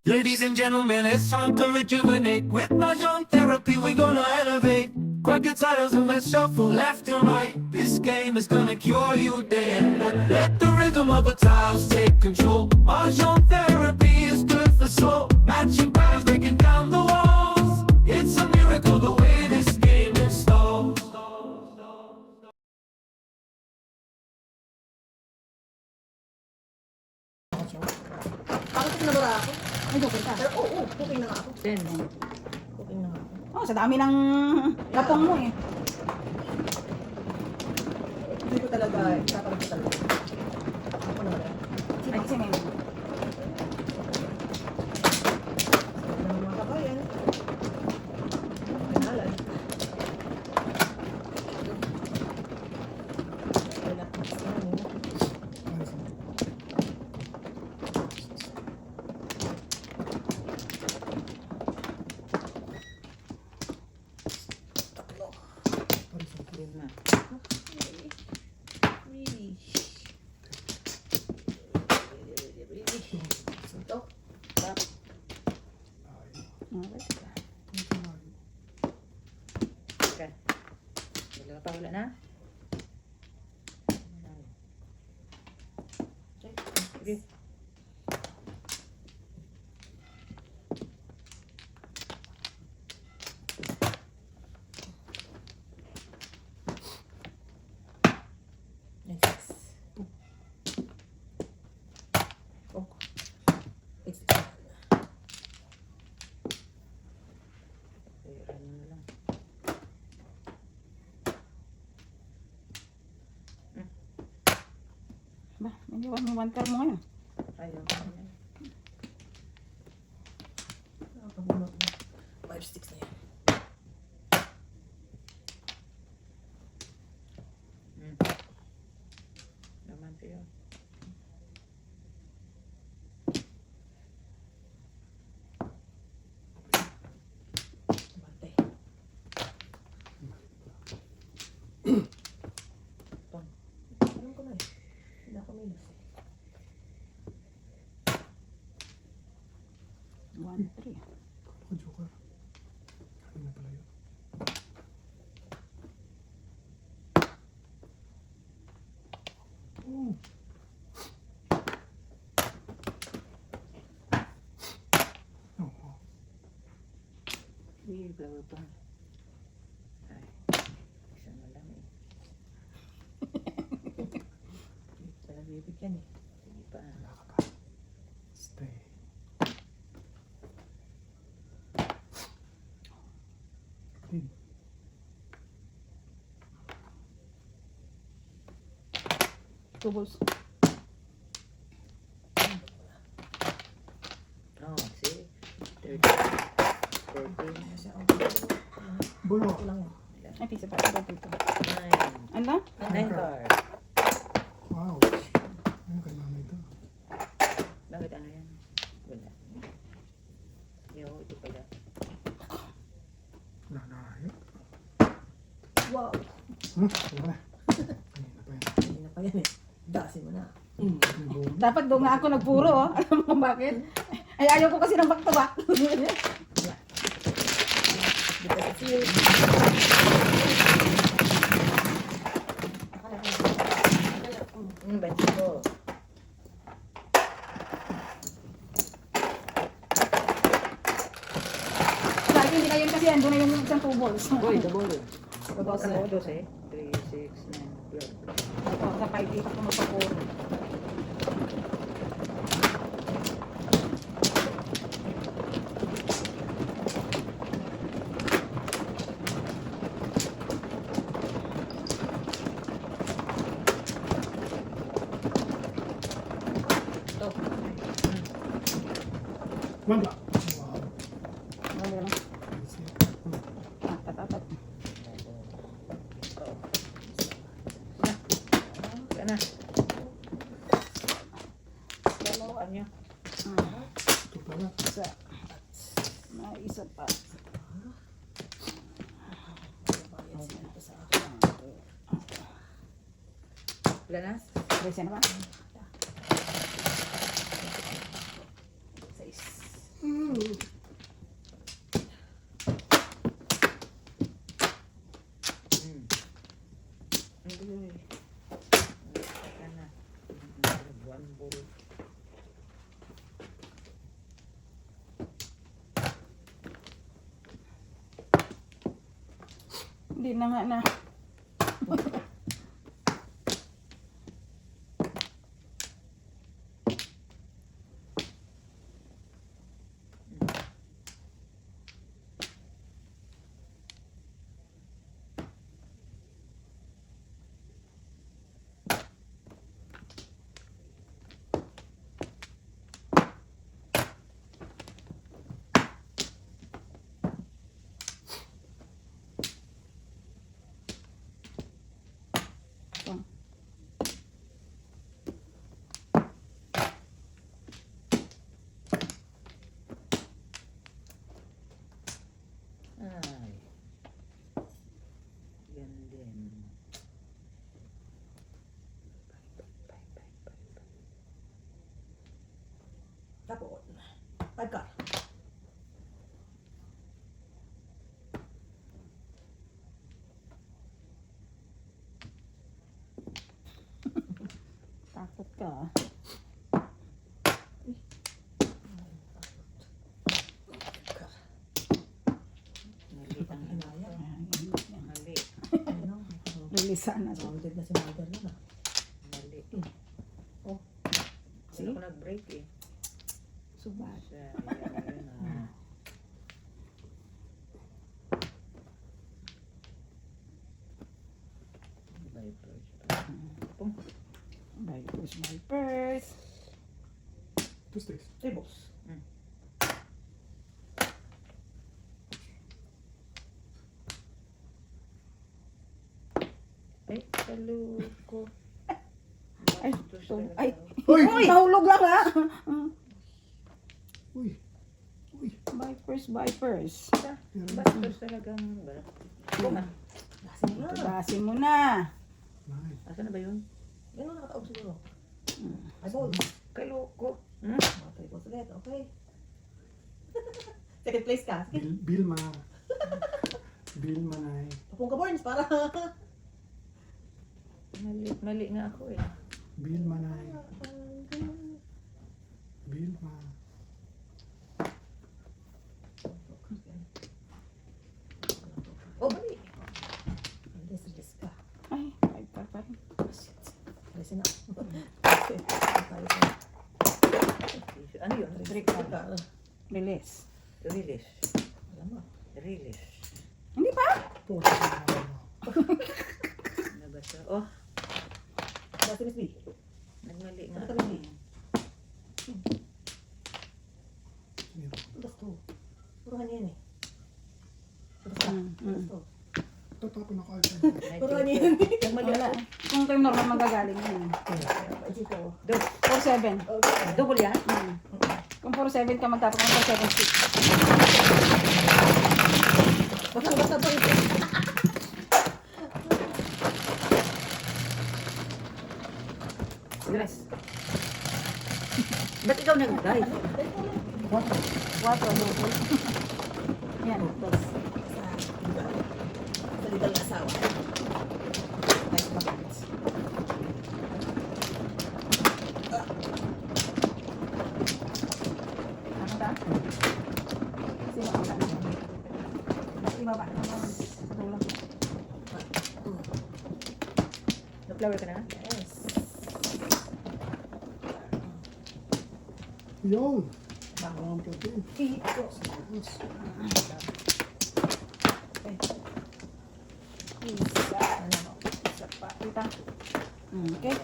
Ladies and gentlemen, it's time to rejuvenate. With Mahjong therapy, we're gonna elevate. Grab your titles and let's shuffle left and right. This game is gonna cure you day and night. Let the rhythm of the tiles take control. Mahjong therapy is good for soul. Matching patterns, breaking down the walls. It's a miracle the way this game installs. Bakit pinabara ako? Ay, cooking ka? Pero oo, cooking na nga ako. Then, Cooking na nga ako. Oh, sa dami ng latong mo eh. Hindi ko talaga, tatawag ko talaga. Ako na wala. Ay, kasi may Ano mga kabayan? Kanalan. Wala. lima. Really? Ito? Okay. Dalawa pa, wala na? Okay. Next. Oh. It's Pera mo na lang. ba, hindi ba may one car mo ngayon? Ayaw. 5-6 na yan. Naman to yun. Bante. Alam ko na eh. Hindi ako minus eh. 1-3. Ako joker. Ano na pala yun? Oh. Oo. Uy, flower pa. Ay, isang malam eh. Hindi pala bibigyan eh. Sige pa. Wala ka pa. Stay. Clean. Two balls. Oh, see? 30. 14. Kasi ako. Bulo. Ako lang yan. Ay, pizza pa. Ito, dito. 9. Ano? 9 card. Wow. Ano kay mama ito? Bakit ano yan? Wala. Yo, ito pala. Wala na yun. Wow. Wala na. Kanina pa yan. Hindi na pa yan eh. Dasin mo na. May bulo. Dapat doon nga ako nagpuro, oh. Alam mo bakit? Ay, ayaw ko kasi ng back-to-back. Dito sa field. Bet ko. Sa akin, hindi na yun kasi andun na yung isang two balls. Boy, double. Babawas na. Ano, 12 eh? 3, 6, 9, 12. Ito, sa 5 days ako magpapuro. Ito. One block. Wow. Ano yun? That's it. Tatat. Wala na. Dalawa. Ano yun? Ito pala. Isa. May isa pa. Bayan sila dito sa akin. Wala na? Desa na ba? 6. Hindi na nga na. Ay. Yan din. Tapos, 5 ka. Takot ka. Mali ang Hinaya. mali. Ano? Releasean na to. Grounded na si mother na. Mali. Oh. Sino ko nag-break eh. Subat. Siya, yun ah. Vipers. Pum. Vipers. Two sticks. Tribbles. Ay, saluko. Ay, Bastos so, talaga. ay. Uy! Nahulog lang ha. Uy! Uy! Vipers. Bastos talagang ba? Kuma. Lasin mo na. Tugasin mo na. Nice. Asa na ba yun? Yan ang nakataog siguro. Ay, ball. Kaloko. Mga tribbles ulit. Okay. Second place ka. Sige. Bilma. Bilma na eh. Papung ka, Borns, para. Mali nga ako eh. Bilma na eh. Bilma. Oh, mali. This ka. Ay, Viper pa rin. Shit. Listen na. Okay. Tayo sa Ano yun? trick ka. Release. Release. Alam mo. Release. Hindi pa? Puta. Ano ba ito? Oh, Dati Miss B. nagmali nga. Ano ka Miss B? Sino? Tudas to. Puro kanya yan eh. Tudas ka. Tudas to. Tatapon ako agad. Puro kanya yan eh. Nagmali Wala. ako. Kung kayo normal magagaling yun. Ay, dito. 4-7. Okay. Double yan? Kung 4-7 ka magtapos ng 4-7-6. Basta pa rin. Stress. Ba't ikaw nag-dive? 4 double. Yan. Sa legal na asawa. Nice bucket. Ano ba? Sino ang ano? Ibaba. Tulog. Nag-flower ka na? Yes. Yun! Ang puti. Isa. Ano? Isa pa. Kita. Okay.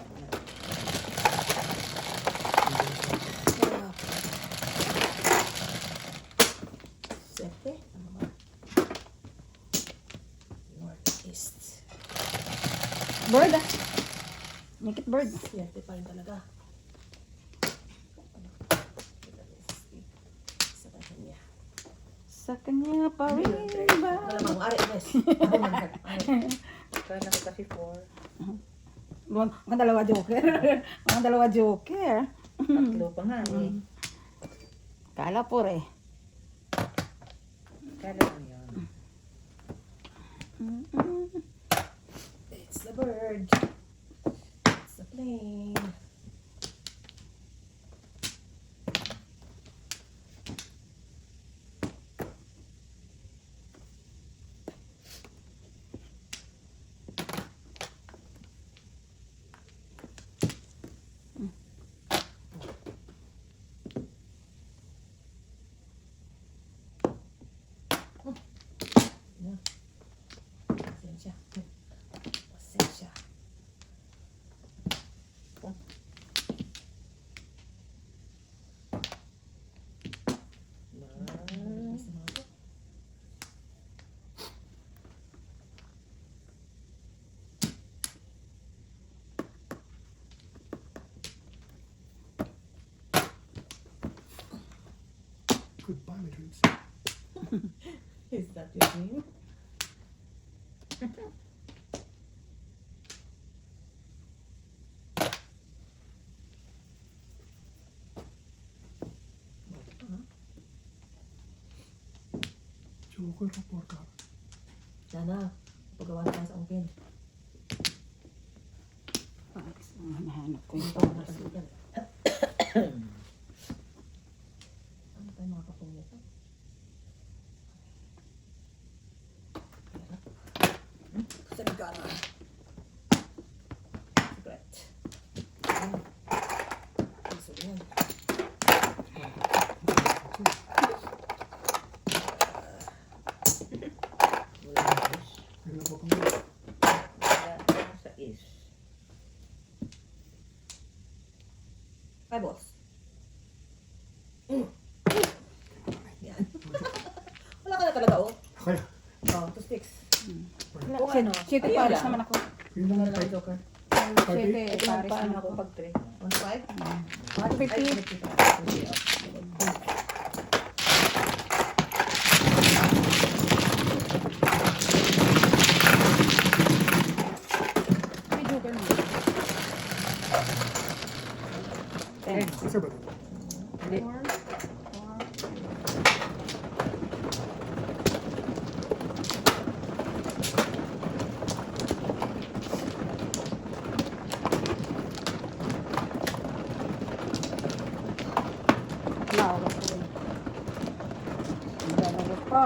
Sete. Ano ba? Northeast. Bird ah. Make it bird. Sete pa rin talaga. Sa kanya. Sa kanya pa rin ba? Malamang, ari, yes. Ako man, ari. Kala ko kasi 4. Mga dalawa joker. Mga dalawa joker. Tatlo pa nga eh. Kala po eh. Kala ko yun. It's the bird. It's the plane. Goodbye, my dreams. Is that your dream? Joker o porka? Sana, pagawa na tayo sa ungkin. Hinahanap ko yung Ito, pangkas. matagyan. Ano tayo mga kapong nito? Saan ka na? Secret. Gusto yan. Wala na is. Yun na po kami. Wala sa is. Ay, boss. Yan. Wala ka na talaga, oh. Kaya, Oh, 2 sticks. Wala, Okay, no? Siete Ayun pares lang. naman ako. yun lang Wala ang na type. joker. Siete Ito lang pares paano naman ako ako. pag 3. 1.5? 150. May joker mo. Isa ba ito? Hindi. Four. Lawak ko eh. Ang dalawa pa.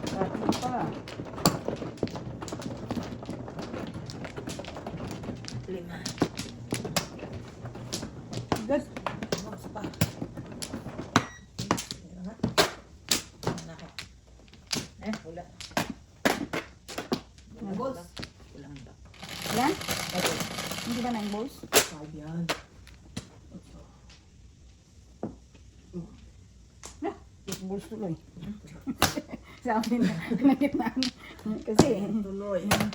Tatlo pa. 5. Good. Mas pa. Meron nga. Wala ko. Wala. May balls? Ilan? Ay, Hindi ba 9 balls? 5 yan. Ah, 8 balls tuloy. Sa amin na. Nagitnaan. Kasi Tuloy. 5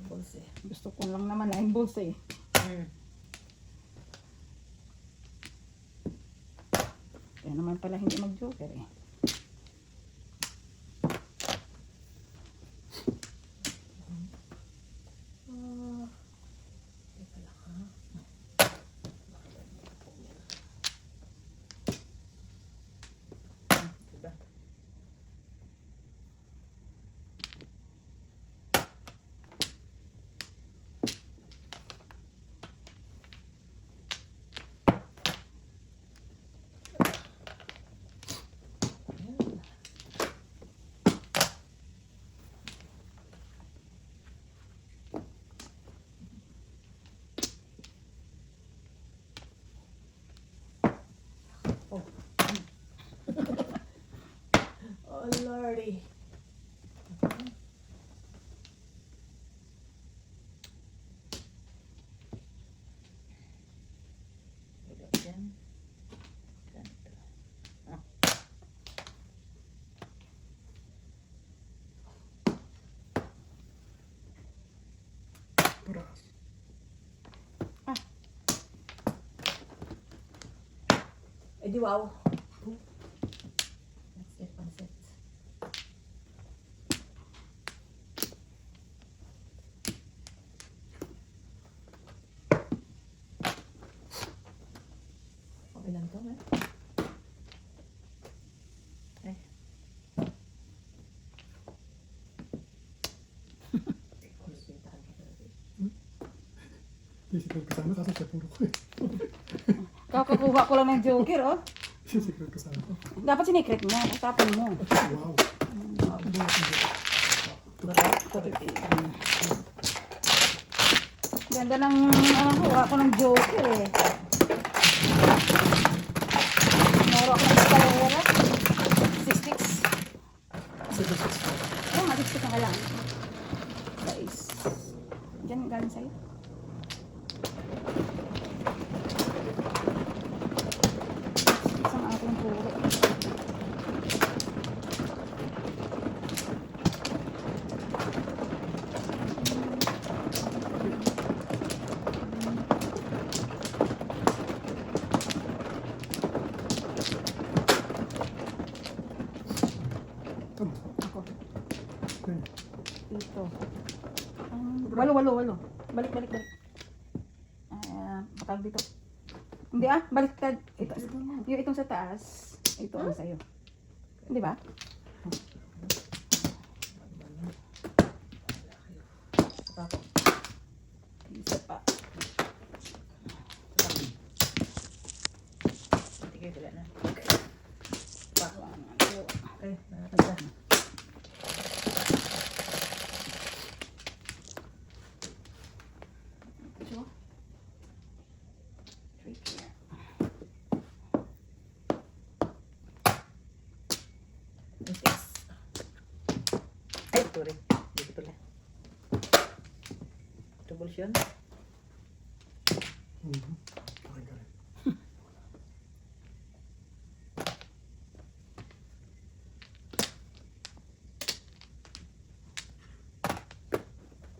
balls eh. gusto ko lang naman 9 balls eh. Kaya naman pala hindi mag-joker eh. Teka lang ha. Diba? Oh lordy. Paras. Eh di wow. That's it, pansit. Okay lang to, eh? Eh. Kulisintahan kita. Yung secret kasama, kaso siya puro ko eh. Kakakuha ko lang ng joker oh. Yung secret kasama ko. Dapat sinikret mo. Usapan mo. Wow. Ganda ng kuha ko ng joker eh. Moro ako ng eskalera. 6 sticks. Oh, mag-sticks na lang. Guys. Diyan galing sa'yo. Isang aking puro. Walo. Balik. Bakal dito. Hindi baliktad. Ito. Yung itong sa taas, ito ang sa'yo. Di ba? Isa pa. Sige, wala na. Okay. So, tricky. Yes. Ay, ito rin. Dito pala. Double yun. Okay ka rin.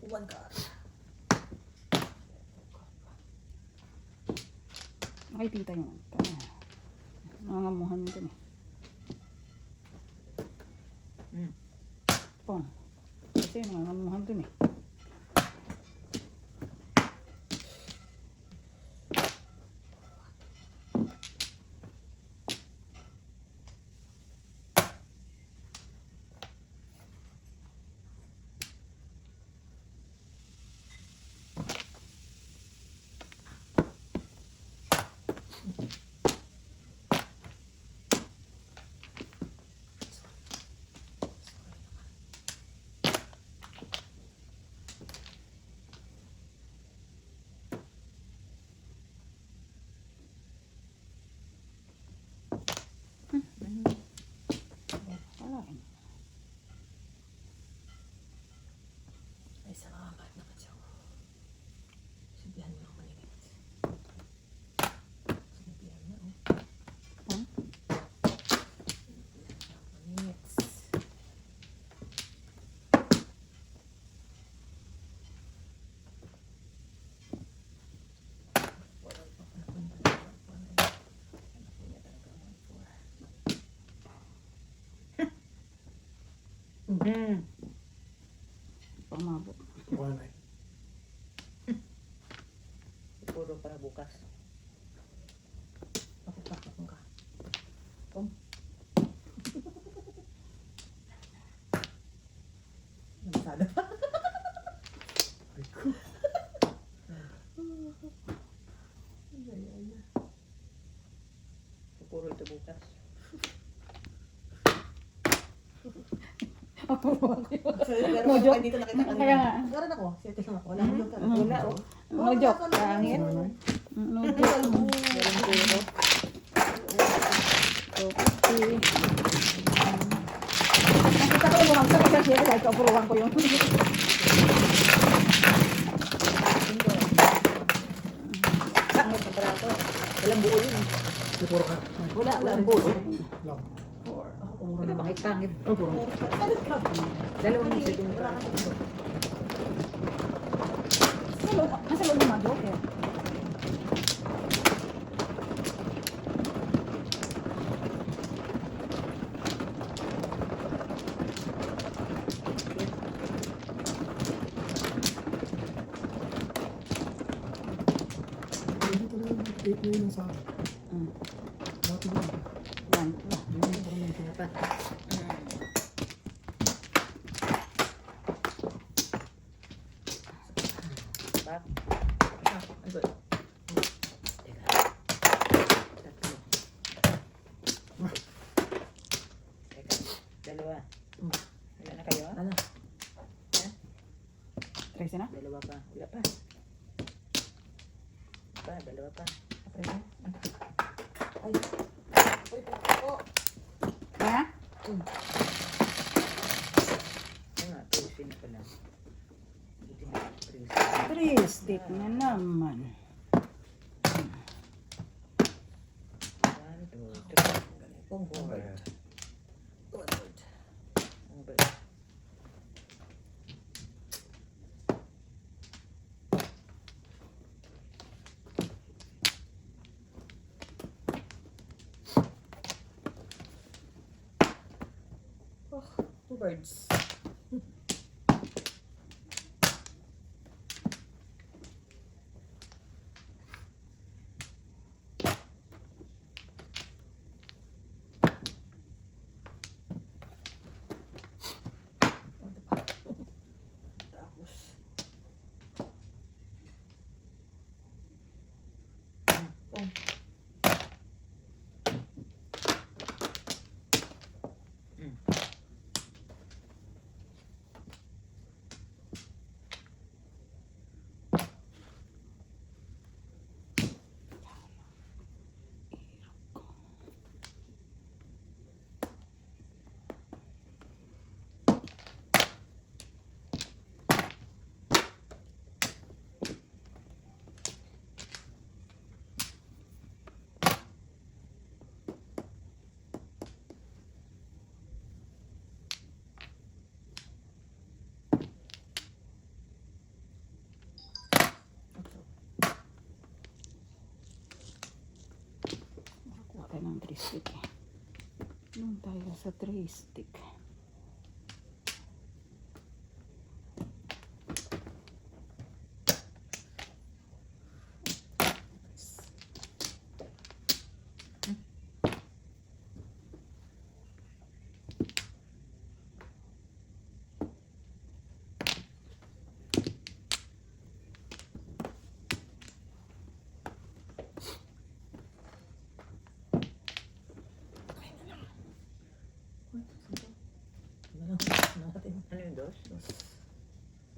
One card. Nakikita nyo. Nangangamuhan nito eh. Pong. Kasi nangangamuhan dun eh. Wala eh. Ay, salamat naman siya. Sabihan mo ako manigit. Sabihan mo. Manigit. Pamabot. Wala na eh. Puro para bukas. Ako ka. Namasada pa. Ay ko. Puro ito bukas. Mojo. Dito nakita ka Kaya nga. Meron ako. Siyete lang ako. Wala mo yung karang. Wala, oh. Mojo. Pangit. Mojo. Meron puro. Nakita ko yung buwang sa kasi siya kahit kaupuruan ko yung. Pangit ang barato. Walang buo yun. May puro ka. Walang buo. Lang. Ito pangit. Oh, puro. Dalawang isa yung barato. Nasa loob ng Mojo. Dito na yung 8 na yun sa akin. Dati ba? Yan. Pa. Back. Ano? Teka. Tatlo. Teka. Dalawa. Wala na kayo? Ano? Tracy na? Dalawa pa. Wala pa. Dalawa pa. Kaya? Ano nga, tusin na pala. Buti na, tusin. Three stick na naman. 1, 2, 3. Pong pong. Ano ba? Two birds. tayo ng 3 stick eh. Doon tayo sa 3 stick. Ano yung dos?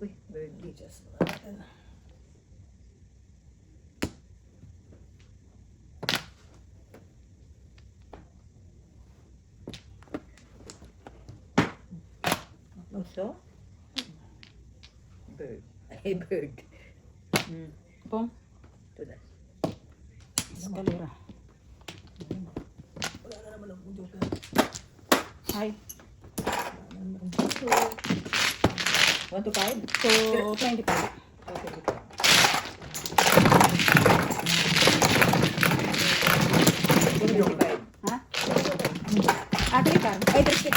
Uy, birdie. Just natin. Also? Bird. Ay, bird. Pong, Tudas. eskalera. Wala na naman akong joker. Ay, 1 to 5? so 25. Okay, okay. Ha? Ah, 3 card. Ay, 3 stick.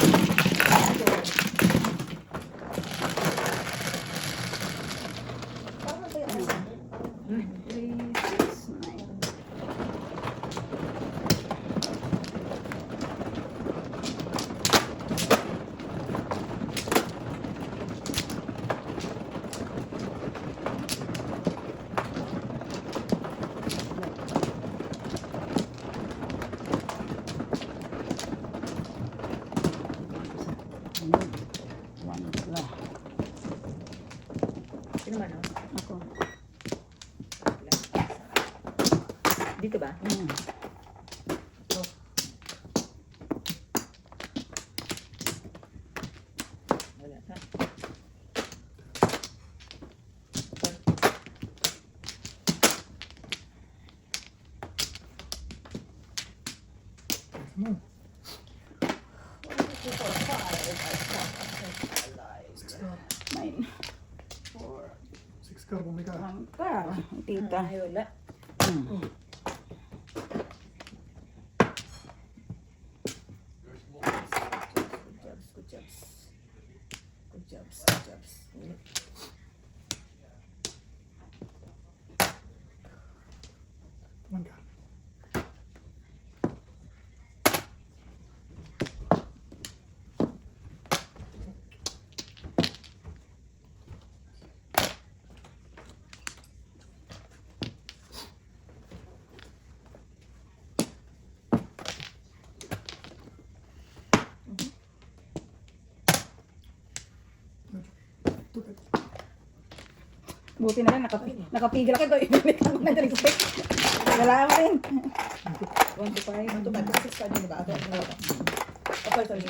Hmm. 3, 6, 9. One pula. Sino man, no? Ako. Dito ba? Wala. Ha? Ano? 9. 6 ka, bumika. One ka. Tita. Ay, wala. Hmm. Good jobs. Good jobs. Good jobs. One ka. Two ka. Buti na lang, nakapigil ako. Ibalik ako na 3 stick. Wala mo rin. 1 to 5. 1 to 5. Kasi sa kanya ba? Ako ang wala. Okay, sorry.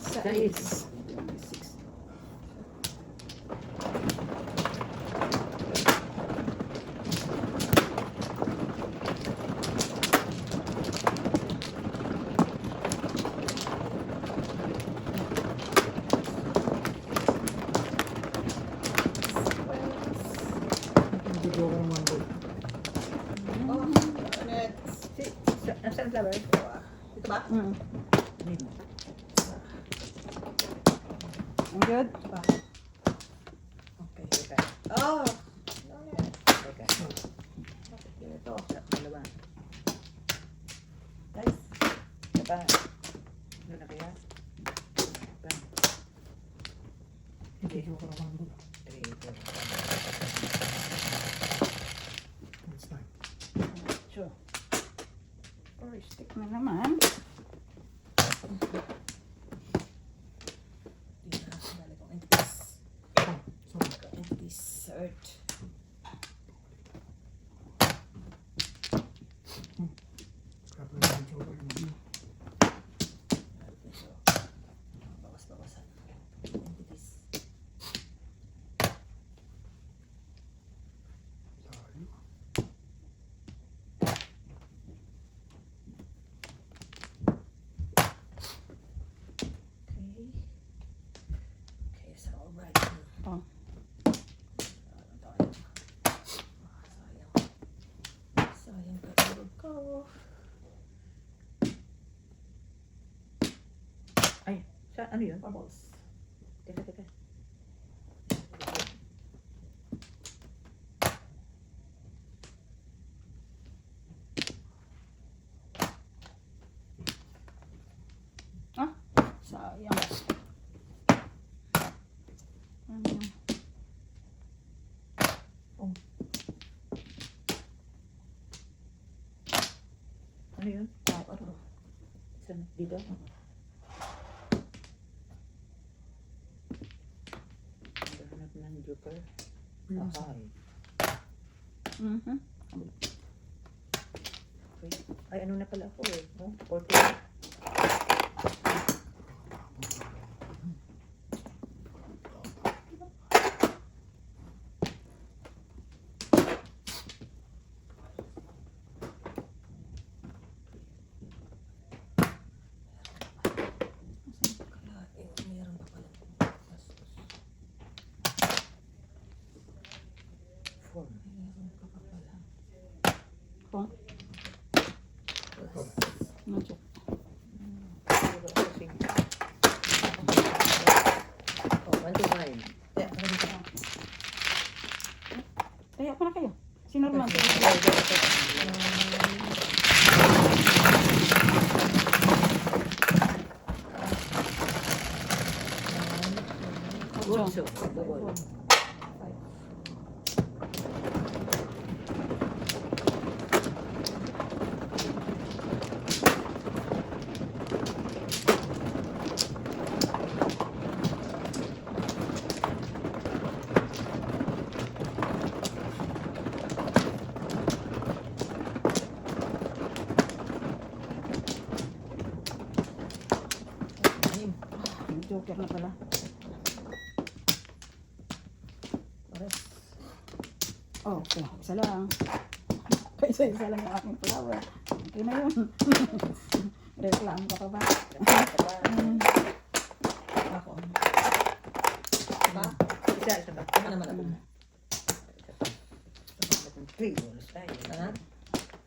Sais. Hindi ko ka naman doon. Nasaan flower? Ito ba? Mm. Ang good. Okay, teka. Oh! Teka. Ito. Dalawa. Nice. Ito pa. Ano na kaya? Ito. Hindi ko ka naman doon. 3, 4. It's fine. Sure. 4 stick na naman. Sorry. Dessert. Grabe na yung joker mo. Bawas-bawasan. Entities. Layo. Okay. Sa ano yun? 4 balls. Teka, teka. Sayang. Ano yun? Ano yun? Ano? Saan? Dito? Hanap ng joker. Ay. Mhm. Okay. Ay, ano na pala ako eh. No? 40. Four. Kung? Medyo. Siguro ako sige. Oh, 1 to 5. Yeah, ano dito? Kaya pa na kayo. Si Norman. Good, so. Double. Joker na pala. Oh, okay. Isa lang. Isa lang yung aking flower. Okay na yun. Reklamo ka pa ba? Ako. Ba? Isa ba? Tama naman ako. 3 balls tayo. Ano?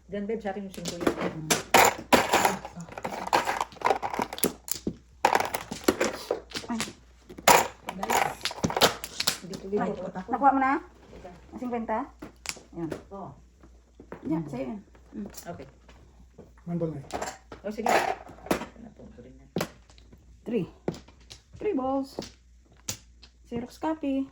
Diyan, babe, sa akin yung 5 yan. Dito. Ay, Ako. nakuha mo na? Ang 50? Ayan. Oh, Yan, sa'yo yan. okay. Nandun na. Oh, sige. Napunto rin yan. 3. 3 balls. Xerox copy.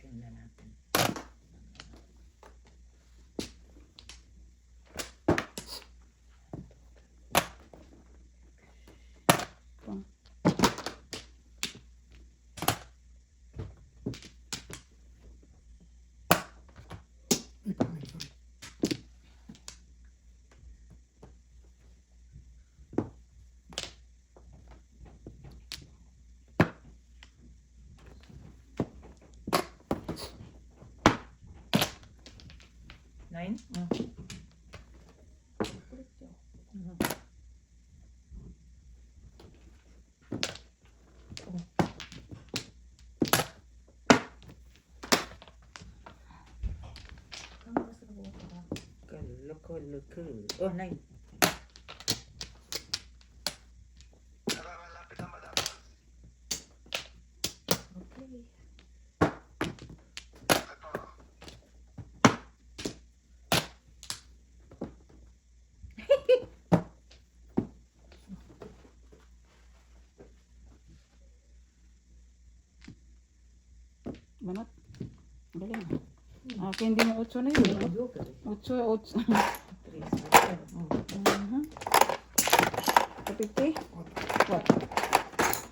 Tingnan natin. Sorry. 9? Kaloko. Oh, 9. Banat. Galing. Akin din yung 8 na yun. Joker. 8. 3. Mhm. 50? What? 4.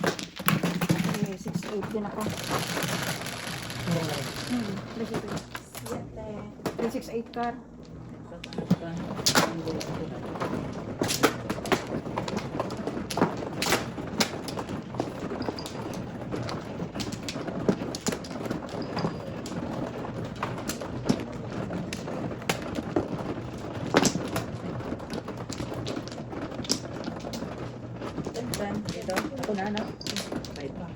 Okay, 6-8 din ako. 3-6-8 car. na, no? Bait pa.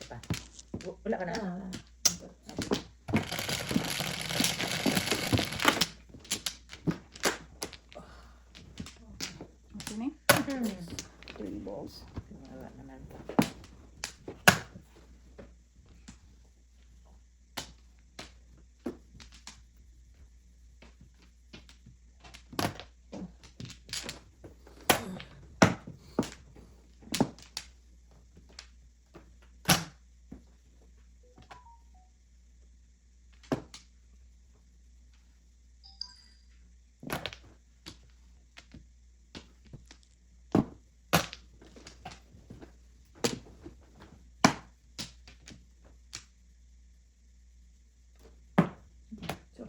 Pa. Wala ka na. Okay na. 3 balls. Wala naman. Ito.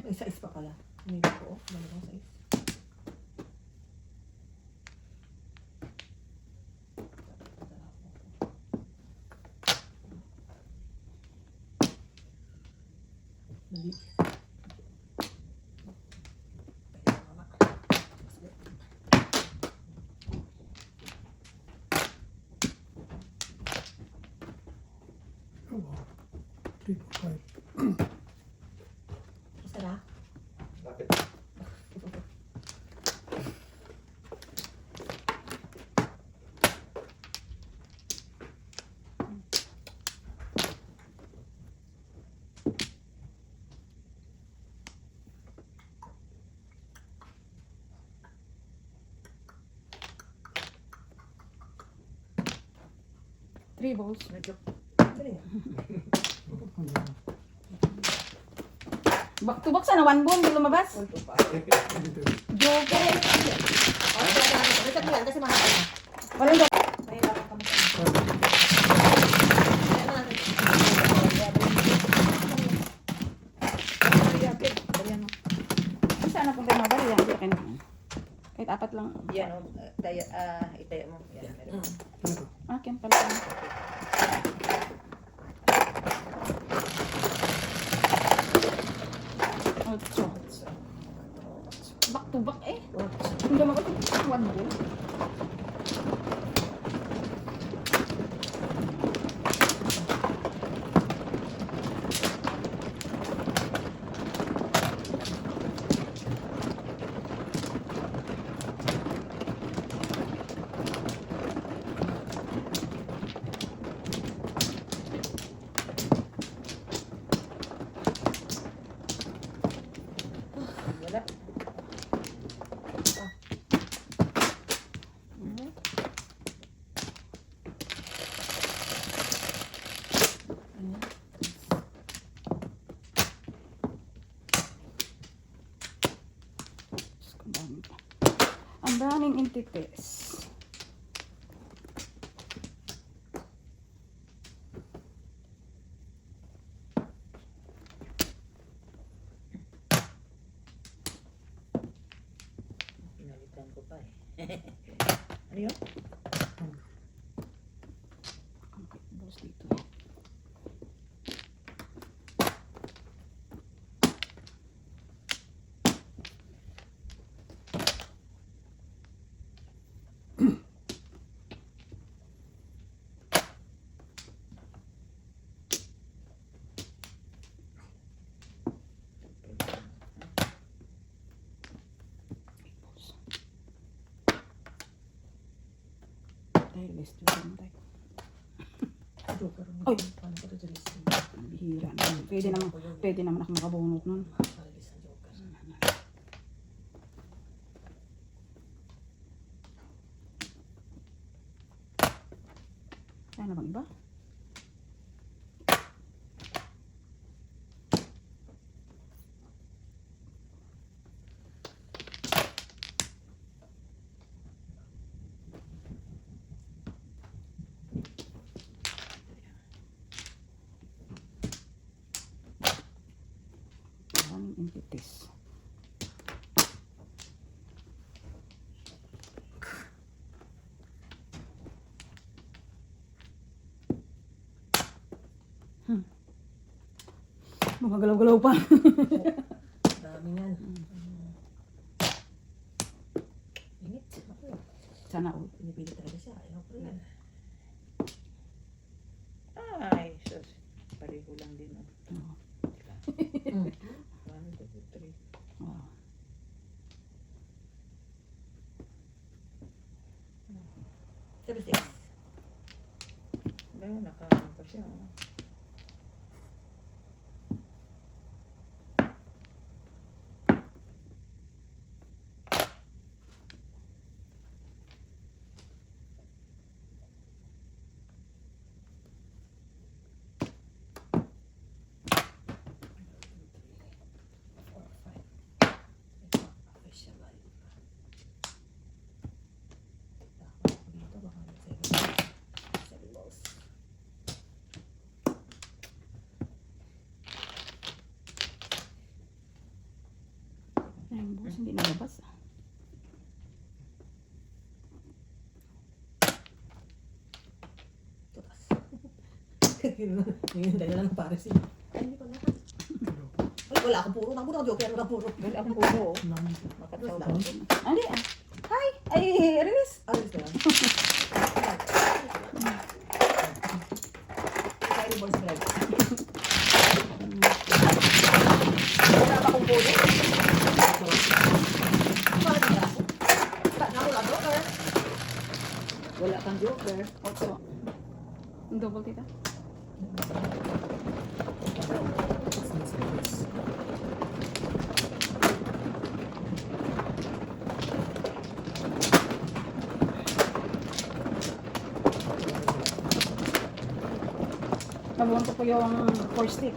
May size pa pala. May po. May size. Mali. Oh, wow. 3, 4, 5. Isa na? Three balls. Medyo. Dali. Back to back sana. 1 ball. Hindi lumabas. Joker. Reset mo yan kasi mahaba na. Walang joke. Mahirapan ka mo. Kaya na natin. Saan na punta yung mabali? Yan. Okay na. Kahit 4 lang. Yan, itaya mo. Yan, meron. Akin pala. Ocho. Back to back eh. Hindi naman ako 1 ball. Wala. Ang daming entities. Pinalitan ko pa eh. Ano yun? Ang balls dito. Dahil list yun tayo. Joker. Ay! Paano ko ito dali? Bihira na. Pwede naman ako makabunot nun. na bang iba? Maraming impetus. Mga galaw-galaw pa. Dami yan. Init. Ako. Sana all. Pinipili talaga siya. Ayaw ko yan. Ay, sus. Pareho lang din. Oh. Mm. 1, 2, 3. Wow. Sabi Dahil nakaano pa siya. Oh. Ay, yung buhos hindi nalabas. Ngayon, dahil lang para siya. Ay, hindi ko na. Ay, wala akong puro. Nabuto ako joker. Wala puro. Wala akong puro. Oh. Namin. Makataw Wala. lang. Andi, ah. Hi! Ay, Rinis! Alis ka lang. Kaya boys bread. Wala pa akong puro. Bakit ang braso? Nakula joker. Wala kang joker. Otso. Ang double tita. Nabuhan ko po yung 4 stick.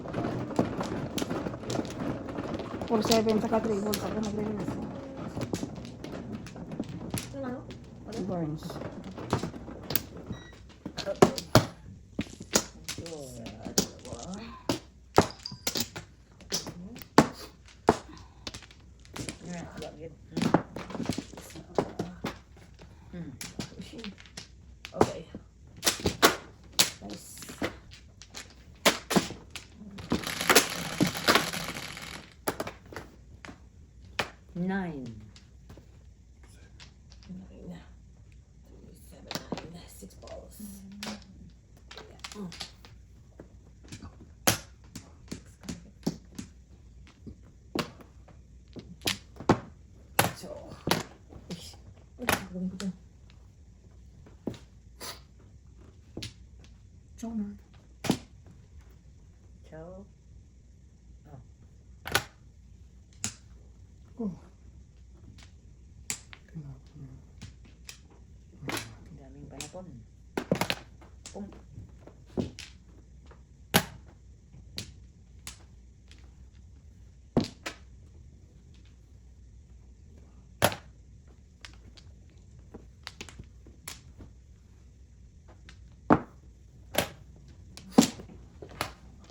4-7 saka 3 volts ako nagre-release. Ano? Burns. Yan, bakit? Okay. Nice. Nine. 9, 7, 9, 6 balls. So, ano gagawin ko dyan? Chow na. Ciao. Oh. Tinapon niya. Daming panapon. Pum.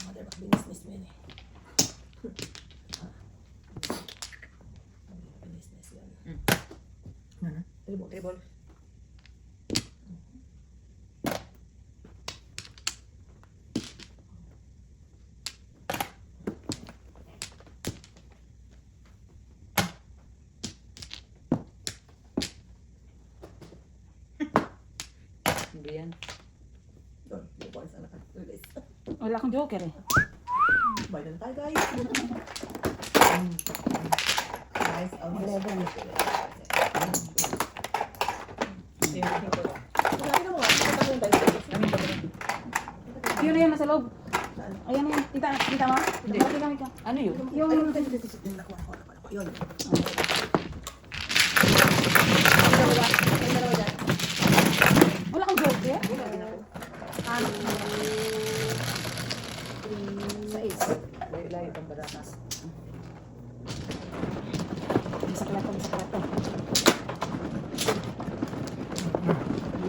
Mother, business man eh. Business yan. Ano? Table. Hindi yan. Doon, yung balls na naka-release. Wala akong joker eh. Bye na tayo, guys. Guys, ang 11. Yun na yan nasa loob. Ayan na yan. Tita mo? Hindi. Gamit ka. Ano yun? Yung... Yun. Wala kang joker? Ano? Sais. Layo-layo pang barakas. Sa plato.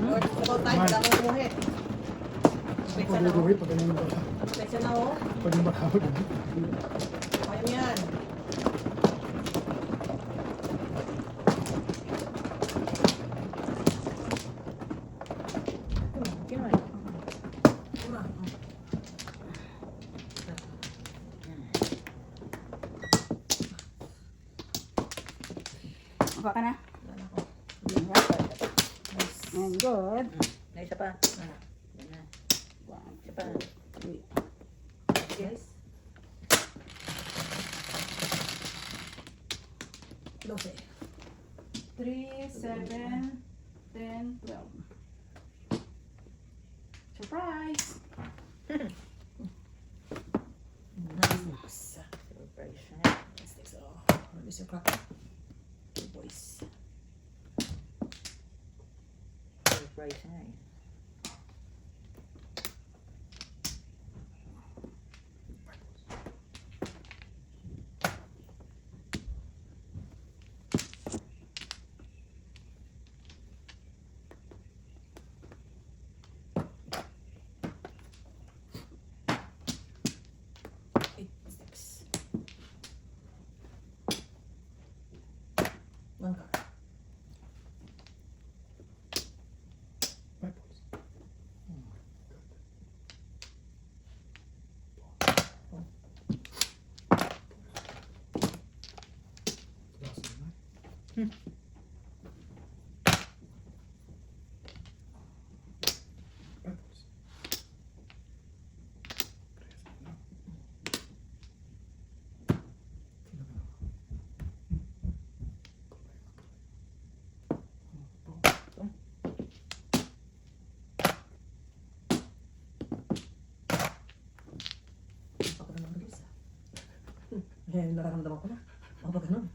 Lord, about time, wala kang umuhi. Peksa Pag na, oh. guguhit, pag ganyan ba? Peksa na, oh. Pag yung bakawag. Kaya mo yan. Kinuha. Mura. Maka ka na. Wala ko. And good. Na isa pa. Yan na. One, Isa pa. three. Yes. Dose. 3, 7, 10, 12. Surprise! Nice. Surprise siya. Let's take so. Release your crack. Good boys. Surprise siya eh. Eight sticks. One card. Five balls. Ako na naman isa. Eh, nararamdaman ko na. Ako ba ganun?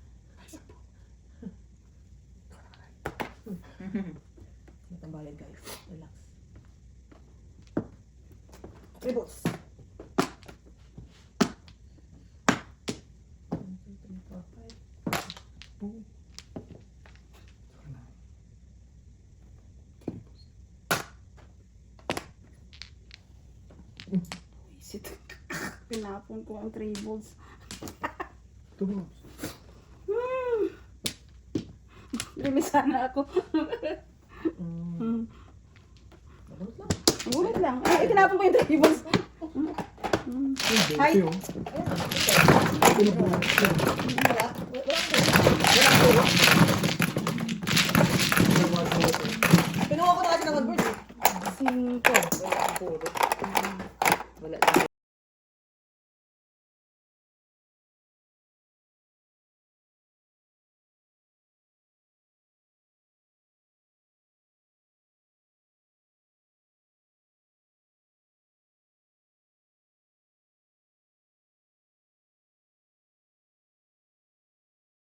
Ito ang bayad, guys. Relax. Three balls. 1, 2, 3, 4, 5. Visit. Pinapon ko ang 3 balls. Two balls. Release sana ako. Nagulot lang. Nagulat lang. Ay, itinapon ko yung 3 balls. Ay. Two. Two balls. Wala. Pinuha ko na kasi ng one bird. 5. Wala ang puro. Wala.